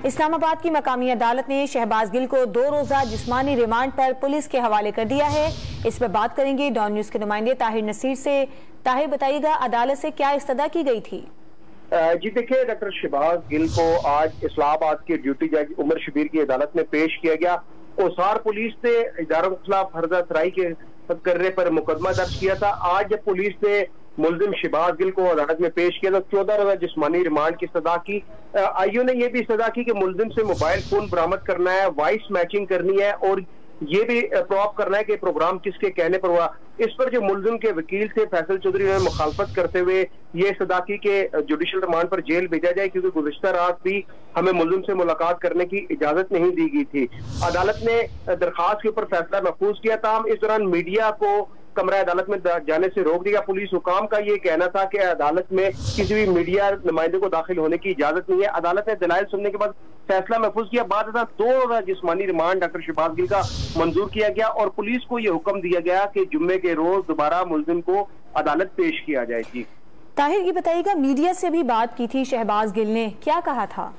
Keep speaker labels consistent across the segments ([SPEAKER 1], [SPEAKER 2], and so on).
[SPEAKER 1] इस्लामाबाद की मकामी अदालत ने शहबाज गिल को 2 रोजा जिस्मानी रिमांड पर पुलिस के हवाले कर दिया है। इस पर बात करेंगे डॉन न्यूज के नुमाइंदे ताहिर नसीर से। ताहिर, बताइएगा अदालत से क्या इस्तदा की गई थी?
[SPEAKER 2] जी देखिए, डॉक्टर शहबाज गिल को आज इस्लामाबाद के ड्यूटी जज उमर शबीर की अदालत में पेश किया गया। ओसार पुलिस ने इदारों के खिलाफ फर्जा सराई के करने पर मुकदमा दर्ज किया था। आज जब पुलिस ने मुलजिम शहबाज गिल को अदालत में पेश किया तो 14 रोजा जिस्मानी रिमांड की सजा की। आईओ ने यह भी सजा की कि मुलजिम से मोबाइल फोन बरामद करना है, वॉइस मैचिंग करनी है और ये भी प्रूव करना है कि प्रोग्राम किसके कहने पर हुआ। इस पर जो मुलजिम के वकील थे फैसल चौधरी ने मुखालफत करते हुए ये सदा की कि जुडिशल रिमांड पर जेल भेजा जाए, क्योंकि गुज़िश्ता रात भी हमें मुलजिम से मुलाकात करने की इजाजत नहीं दी गई थी। अदालत ने दरखास्त के ऊपर फैसला महफूज किया था। इस दौरान मीडिया को कमरा अदालत में जाने से रोक दिया। पुलिस हुकाम का ये कहना था कि अदालत में किसी भी मीडिया नुमाइंदे को दाखिल होने की इजाजत नहीं है। अदालत ने दलाइल सुनने के बाद फैसला महफूज किया। बाद 2 जिस्मानी रिमांड डॉक्टर शहबाज गिल का मंजूर किया गया और पुलिस को यह हुक्म दिया गया कि जुम्मे के रोज दोबारा मुलजिम को अदालत पेश किया जाए। जी
[SPEAKER 1] ताहिर, ये बताइएगा मीडिया से भी बात की थी शहबाज गिल ने, क्या कहा था?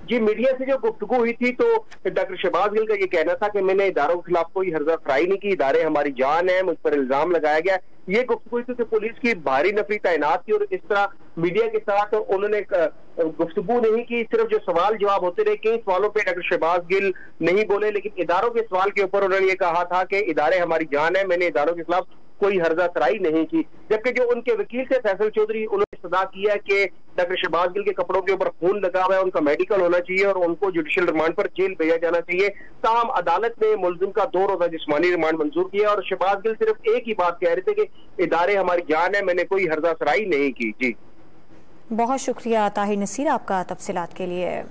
[SPEAKER 2] जी, मीडिया से जो गुफ्तगू हुई थी तो डॉक्टर शहबाज गिल का ये कहना था कि मैंने इदारों के खिलाफ कोई हर्जा फ्राई नहीं की, इदारे हमारी जान है, मुझ पर इल्जाम लगाया गया। ये गुफ्तगू हुई थी कि पुलिस की भारी नफरी तैनात थी और इस तरह मीडिया के साथ उन्होंने गुफ्तगू नहीं की। सिर्फ जो सवाल जवाब होते रहे, कई सवालों पे डॉक्टर शहबाज गिल नहीं बोले, लेकिन इदारों के सवाल के ऊपर उन्होंने ये कहा था कि इदारे हमारी जान है, मैंने इदारों के खिलाफ कोई हर्जा सराई नहीं की। जबकि जो उनके वकील थे फैसल चौधरी, उन्होंने सदा किया कि डॉक्टर शहबाज गिल के कपड़ों के ऊपर खून लगा हुआ है, उनका मेडिकल होना चाहिए और उनको जुडिशियल रिमांड पर जेल भेजा जाना चाहिए। ताहम अदालत ने मुलजिम का 2 रोजा जिस्मानी रिमांड मंजूर किया और शहबाज गिल सिर्फ एक ही बात कह रहे थे कि इदारे हमारी जान है, मैंने कोई हर्जा सराई नहीं की। जी
[SPEAKER 1] बहुत शुक्रिया ताहिर नसीर आपका तफसीलात के लिए।